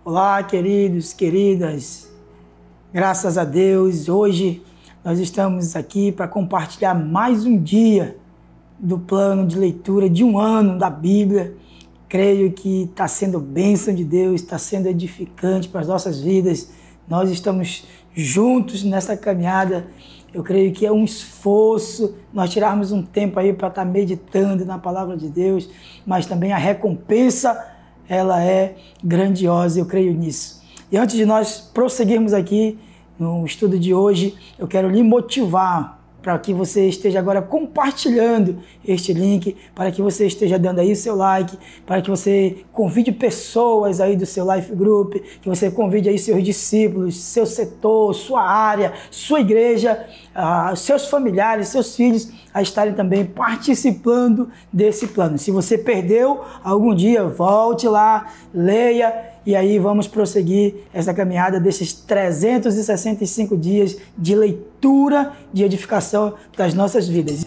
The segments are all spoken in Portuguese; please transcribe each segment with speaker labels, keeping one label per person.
Speaker 1: Olá, queridos, queridas, graças a Deus, hoje nós estamos aqui para compartilhar mais um dia do plano de leitura de um ano da Bíblia. Creio que está sendo bênção de Deus, está sendo edificante para as nossas vidas. Nós estamos juntos nessa caminhada. Eu creio que é um esforço nós tirarmos um tempo aí para estar meditando na palavra de Deus, mas também a recompensa, ela é grandiosa, eu creio nisso. E antes de nós prosseguirmos aqui no estudo de hoje, eu quero lhe motivar para que você esteja agora compartilhando este link, para que você esteja dando aí o seu like, para que você convide pessoas aí do seu Life Group, que você convide aí seus discípulos, seu setor, sua área, sua igreja, seus familiares, seus filhos a estarem também participando desse plano. Se você perdeu algum dia, volte lá, leia, e aí vamos prosseguir essa caminhada desses 365 dias de leitura, de edificação das nossas vidas.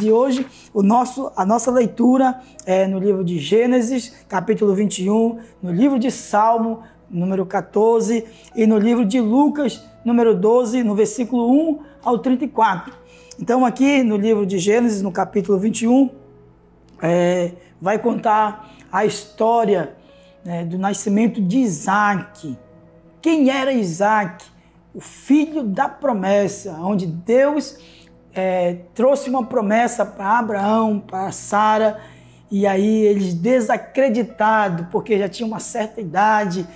Speaker 1: E hoje a nossa leitura é no livro de Gênesis, capítulo 21, no livro de Salmo, número 14, e no livro de Lucas, número 12, no versículo 1 ao 34. Então aqui no livro de Gênesis, no capítulo 21, vai contar a história do nascimento de Isaac. Quem era Isaac? O filho da promessa, onde Deus trouxe uma promessa para Abraão, para Sara, e aí eles desacreditados, porque já tinham uma certa idade,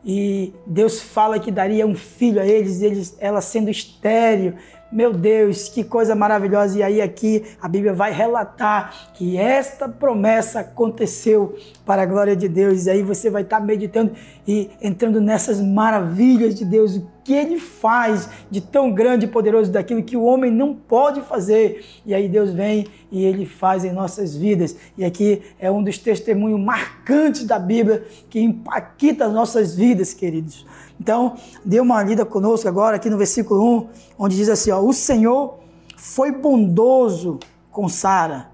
Speaker 1: e Deus fala que daria um filho a ela sendo estéril. Meu Deus, que coisa maravilhosa! E aí aqui a Bíblia vai relatar que esta promessa aconteceu para a glória de Deus. E aí você vai estar meditando e entrando nessas maravilhas de Deus, o que Ele faz de tão grande e poderoso, daquilo que o homem não pode fazer. E aí Deus vem e Ele faz em nossas vidas. E aqui é um dos testemunhos marcantes da Bíblia que impacta as nossas vidas, queridos. Então, dê uma lida conosco agora aqui no versículo 1, onde diz assim, ó: o Senhor foi bondoso com Sara,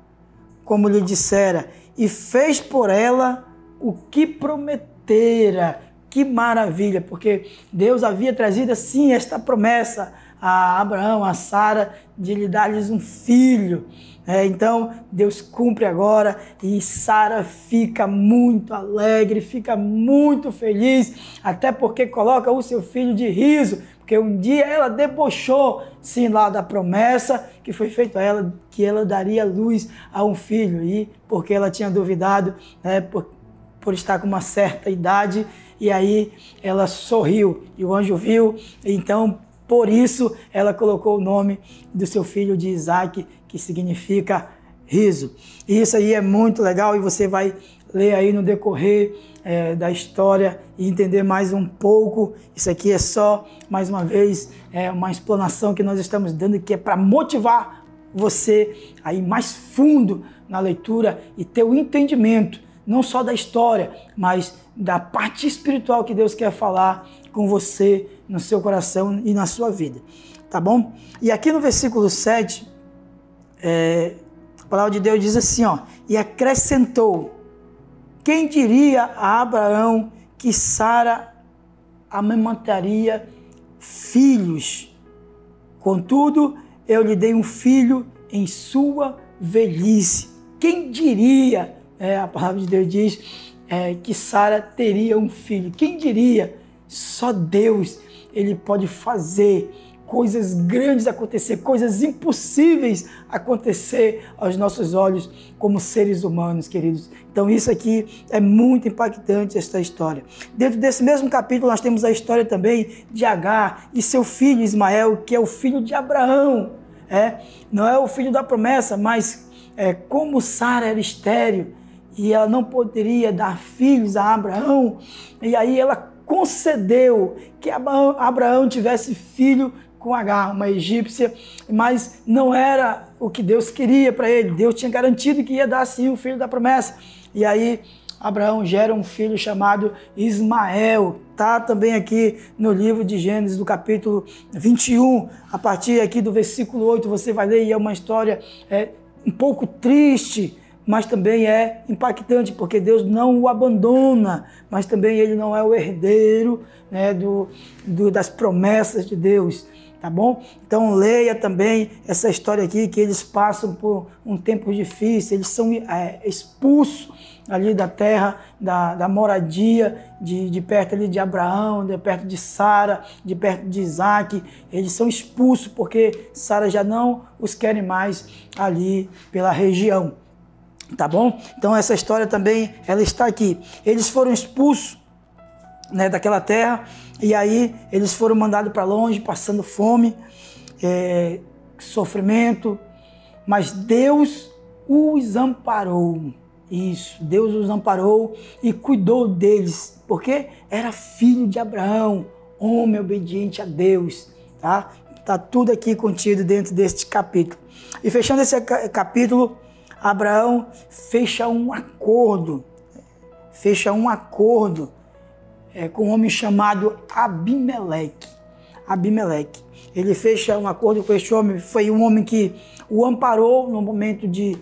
Speaker 1: como lhe dissera, e fez por ela o que prometera. Que maravilha, porque Deus havia trazido assim esta promessa a Abraão, a Sara, de lhe dar-lhes um filho. Então, Deus cumpre agora e Sara fica muito alegre, fica muito feliz, até porque coloca o seu filho de riso, porque um dia ela debochou, sim, lá da promessa que foi feita a ela, que ela daria luz a um filho, e porque ela tinha duvidado, por estar com uma certa idade, e aí ela sorriu, e o anjo viu, então, por isso, ela colocou o nome do seu filho de Isaac, que significa riso. E isso aí é muito legal, e você vai ler aí no decorrer da história e entender mais um pouco. Isso aqui é só, mais uma vez, uma explanação que nós estamos dando, que é para motivar você a ir mais fundo na leitura e ter o entendimento, não só da história, mas da parte espiritual que Deus quer falar com você, no seu coração e na sua vida, tá bom? E aqui no versículo 7, a palavra de Deus diz assim, ó: e acrescentou: quem diria a Abraão que Sara amamentaria filhos? Contudo, eu lhe dei um filho em sua velhice. Quem diria, a palavra de Deus diz, que Sara teria um filho? Quem diria? Só Deus, Ele pode fazer coisas grandes acontecer, coisas impossíveis acontecer aos nossos olhos como seres humanos, queridos. Então isso aqui é muito impactante, esta história. Dentro desse mesmo capítulo nós temos a história também de Agar e seu filho Ismael, que é o filho de Abraão. Não é o filho da promessa, mas como Sara era estéril e ela não poderia dar filhos a Abraão, e aí ela concedeu que Abraão tivesse filho com Agar, uma egípcia, mas não era o que Deus queria para ele. Deus tinha garantido que ia dar sim o filho da promessa. E aí Abraão gera um filho chamado Ismael. Tá também aqui no livro de Gênesis, do capítulo 21. A partir aqui do versículo 8, você vai ler, e é uma história um pouco triste, mas também é impactante, porque Deus não o abandona, mas também ele não é o herdeiro, né, das promessas de Deus. Tá bom? Então leia também essa história aqui, que eles passam por um tempo difícil, eles são expulsos ali da terra, da moradia, de perto ali de Abraão, de perto de Sara, de perto de Isaac. Eles são expulsos porque Sara já não os quer mais ali pela região. Tá bom? Então essa história também, ela está aqui. Eles foram expulsos, né, daquela terra, e aí eles foram mandados para longe, passando fome, sofrimento, mas Deus os amparou. Isso, Deus os amparou e cuidou deles, porque era filho de Abraão, homem obediente a Deus, tá? Tá tudo aqui contido dentro deste capítulo. E fechando esse capítulo, Abraão fecha um acordo com um homem chamado Abimeleque. Ele fecha um acordo com este homem, foi um homem que o amparou no momento de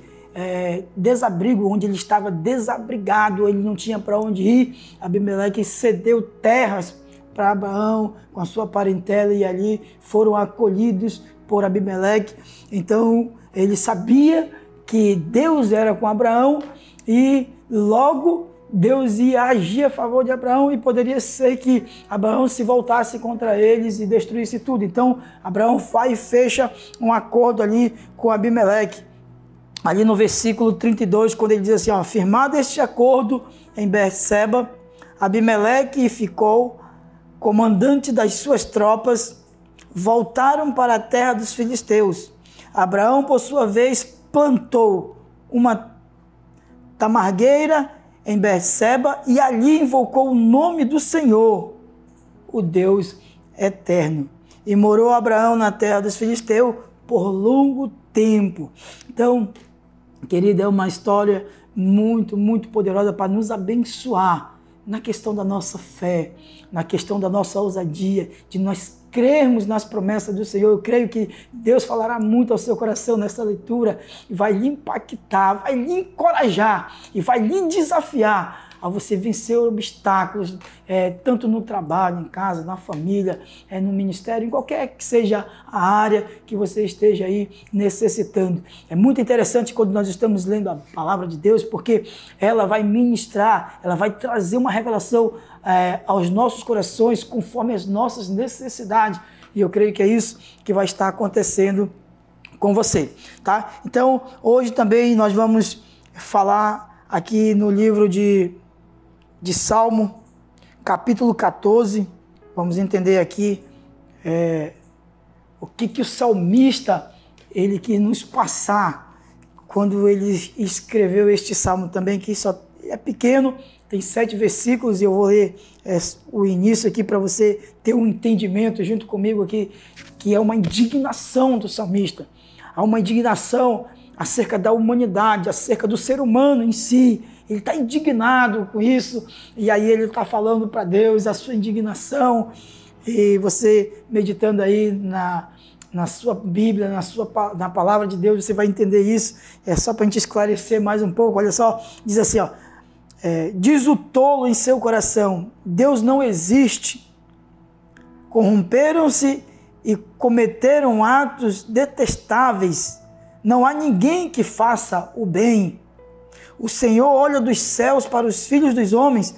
Speaker 1: desabrigo, onde ele estava desabrigado, ele não tinha para onde ir. Abimeleque cedeu terras para Abraão com a sua parentela, e ali foram acolhidos por Abimeleque. Então ele sabia que Deus era com Abraão, e logo Deus ia agir a favor de Abraão, e poderia ser que Abraão se voltasse contra eles e destruísse tudo. Então Abraão vai e fecha um acordo ali com Abimeleque. Ali no versículo 32, quando ele diz assim, ó, firmado este acordo em Berseba, Abimeleque e Ficol, comandante das suas tropas, voltaram para a terra dos filisteus. Abraão, por sua vez, plantou uma tamargueira em Berseba, e ali invocou o nome do Senhor, o Deus eterno. E morou Abraão na terra dos filisteus por longo tempo. Então, querida, é uma história muito, muito poderosa para nos abençoar na questão da nossa fé, na questão da nossa ousadia, de nós crermos nas promessas do Senhor. Eu creio que Deus falará muito ao seu coração nessa leitura, e vai lhe impactar, vai lhe encorajar e vai lhe desafiar a você vencer obstáculos, tanto no trabalho, em casa, na família, no ministério, em qualquer que seja a área que você esteja aí necessitando. É muito interessante quando nós estamos lendo a palavra de Deus, porque ela vai ministrar, ela vai trazer uma revelação aos nossos corações conforme as nossas necessidades. E eu creio que é isso que vai estar acontecendo com você, tá? Então, hoje também nós vamos falar aqui no livro de Salmo, capítulo 14. Vamos entender aqui o que o salmista ele quis nos passar quando ele escreveu este salmo também, que só é pequeno, tem 7 versículos, e eu vou ler o início aqui para você ter um entendimento junto comigo aqui, que é uma indignação do salmista. Há uma indignação acerca da humanidade, acerca do ser humano em si. Ele está indignado com isso, e aí ele está falando para Deus a sua indignação, e você meditando aí na sua Bíblia, na palavra de Deus, você vai entender isso. É só para a gente esclarecer mais um pouco. Olha só, diz assim, ó, diz o tolo em seu coração, Deus não existe. Corromperam-se e cometeram atos detestáveis. Não há ninguém que faça o bem. O Senhor olha dos céus para os filhos dos homens,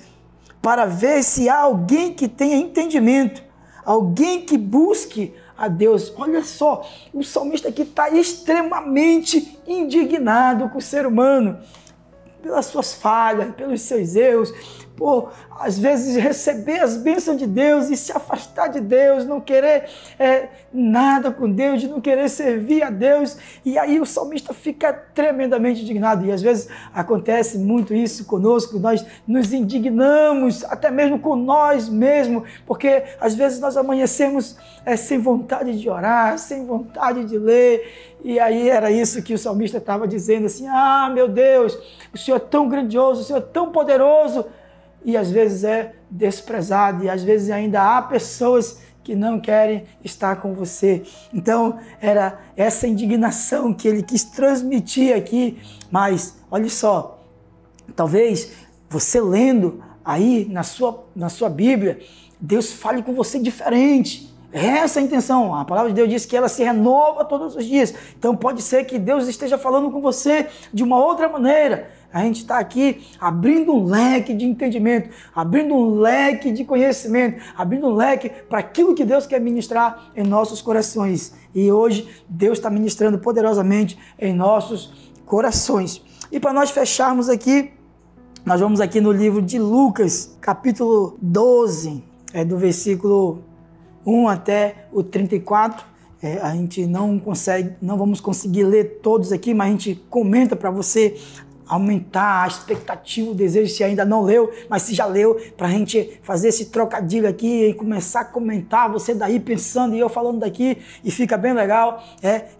Speaker 1: para ver se há alguém que tenha entendimento, alguém que busque a Deus. Olha só, o salmista aqui está extremamente indignado com o ser humano, pelas suas falhas, pelos seus erros, por, às vezes, receber as bênçãos de Deus e se afastar de Deus, não querer nada com Deus, de não querer servir a Deus. E aí o salmista fica tremendamente indignado. E às vezes acontece muito isso conosco, nós nos indignamos, até mesmo com nós mesmos, porque às vezes nós amanhecemos sem vontade de orar, sem vontade de ler. E aí era isso que o salmista estava dizendo, assim, meu Deus, o Senhor é tão grandioso, o Senhor é tão poderoso, e às vezes é desprezado, e às vezes ainda há pessoas que não querem estar com você. Então, era essa indignação que ele quis transmitir aqui, mas, olha só, talvez você lendo aí na sua Bíblia, Deus fale com você diferente. Essa é a intenção. A palavra de Deus diz que ela se renova todos os dias. Então pode ser que Deus esteja falando com você de uma outra maneira. A gente está aqui abrindo um leque de entendimento, abrindo um leque de conhecimento, abrindo um leque para aquilo que Deus quer ministrar em nossos corações. E hoje Deus está ministrando poderosamente em nossos corações. E para nós fecharmos aqui, nós vamos aqui no livro de Lucas, capítulo 12, do versículo 1 até o 34, a gente não vamos conseguir ler todos aqui, mas a gente comenta para você aumentar a expectativa, o desejo, se ainda não leu, mas se já leu, para a gente fazer esse trocadilho aqui e começar a comentar, você daí pensando e eu falando daqui, e fica bem legal,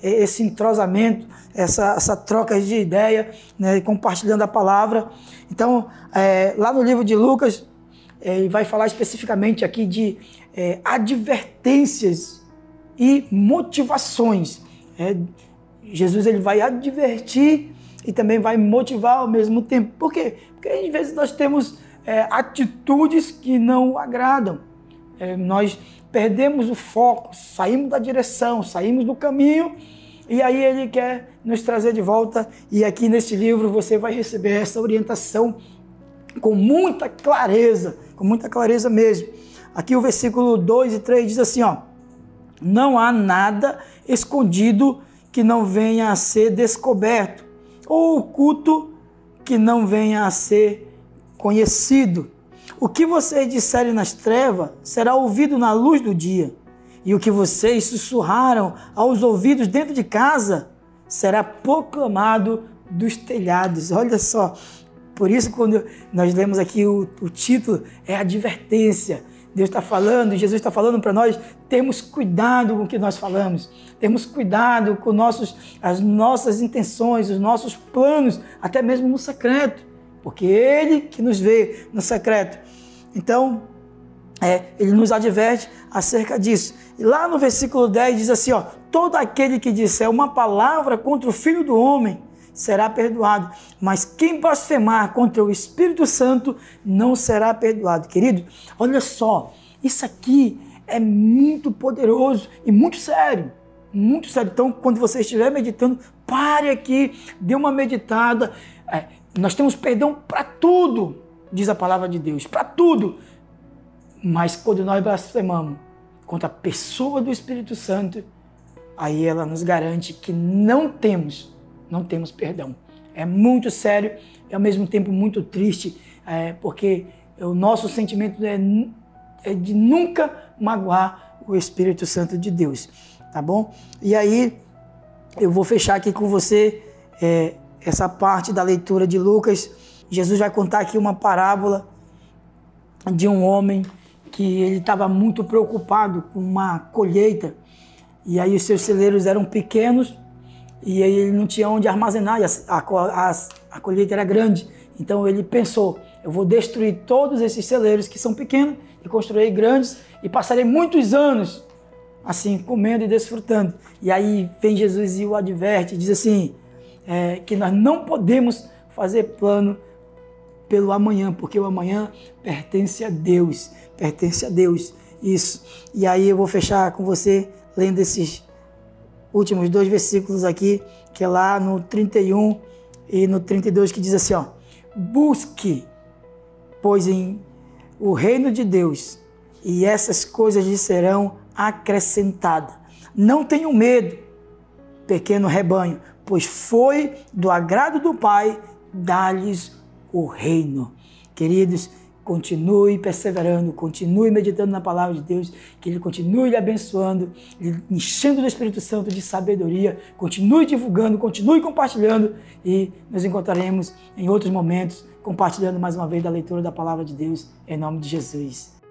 Speaker 1: esse entrosamento, essa troca de ideia, né, compartilhando a palavra. Então, lá no livro de Lucas, ele vai falar especificamente aqui de advertências e motivações. Jesus ele vai advertir e também vai motivar ao mesmo tempo. Por quê? Porque às vezes nós temos atitudes que não agradam. Nós perdemos o foco, saímos da direção, saímos do caminho, e aí ele quer nos trazer de volta. E aqui neste livro você vai receber essa orientação com muita clareza mesmo. Aqui o versículo 2 e 3 diz assim, não há nada escondido que não venha a ser descoberto, ou oculto que não venha a ser conhecido. O que vocês disserem nas trevas será ouvido na luz do dia, e o que vocês sussurraram aos ouvidos dentro de casa será proclamado dos telhados. Olha só, por isso quando nós lemos aqui o título, é advertência. Deus está falando, Jesus está falando para nós, temos cuidado com o que nós falamos, temos cuidado com as nossas intenções, os nossos planos, até mesmo no secreto, porque Ele que nos vê no secreto. Então, Ele nos adverte acerca disso. E lá no versículo 10 diz assim, todo aquele que disser uma palavra contra o Filho do Homem será perdoado, mas quem blasfemar contra o Espírito Santo não será perdoado. Querido, olha só, isso aqui é muito poderoso e muito sério, muito sério. Então, quando você estiver meditando, pare aqui, dê uma meditada. Nós temos perdão para tudo, diz a palavra de Deus, para tudo. Mas quando nós blasfemamos contra a pessoa do Espírito Santo, aí ela nos garante que não temos perdão. É muito sério e ao mesmo tempo muito triste, porque o nosso sentimento é de nunca magoar o Espírito Santo de Deus, tá bom? E aí eu vou fechar aqui com você essa parte da leitura de Lucas. Jesus vai contar aqui uma parábola de um homem que ele estava muito preocupado com uma colheita, e aí os seus celeiros eram pequenos, e aí ele não tinha onde armazenar, e a colheita era grande. Então ele pensou, eu vou destruir todos esses celeiros que são pequenos e construir grandes, e passarei muitos anos assim, comendo e desfrutando. E aí vem Jesus e o adverte, diz assim, que nós não podemos fazer plano pelo amanhã, porque o amanhã pertence a Deus, isso. E aí eu vou fechar com você lendo esses últimos 2 versículos aqui, que é lá no 31 e no 32, que diz assim, busque, pois, em o reino de Deus, e essas coisas lhe serão acrescentadas. Não tenham medo, pequeno rebanho, pois foi do agrado do Pai dar-lhes o reino. Queridos, continue perseverando, continue meditando na palavra de Deus, que Ele continue lhe abençoando, lhe enchendo do Espírito Santo de sabedoria, continue divulgando, continue compartilhando e nos encontraremos em outros momentos compartilhando mais uma vez da leitura da palavra de Deus, em nome de Jesus.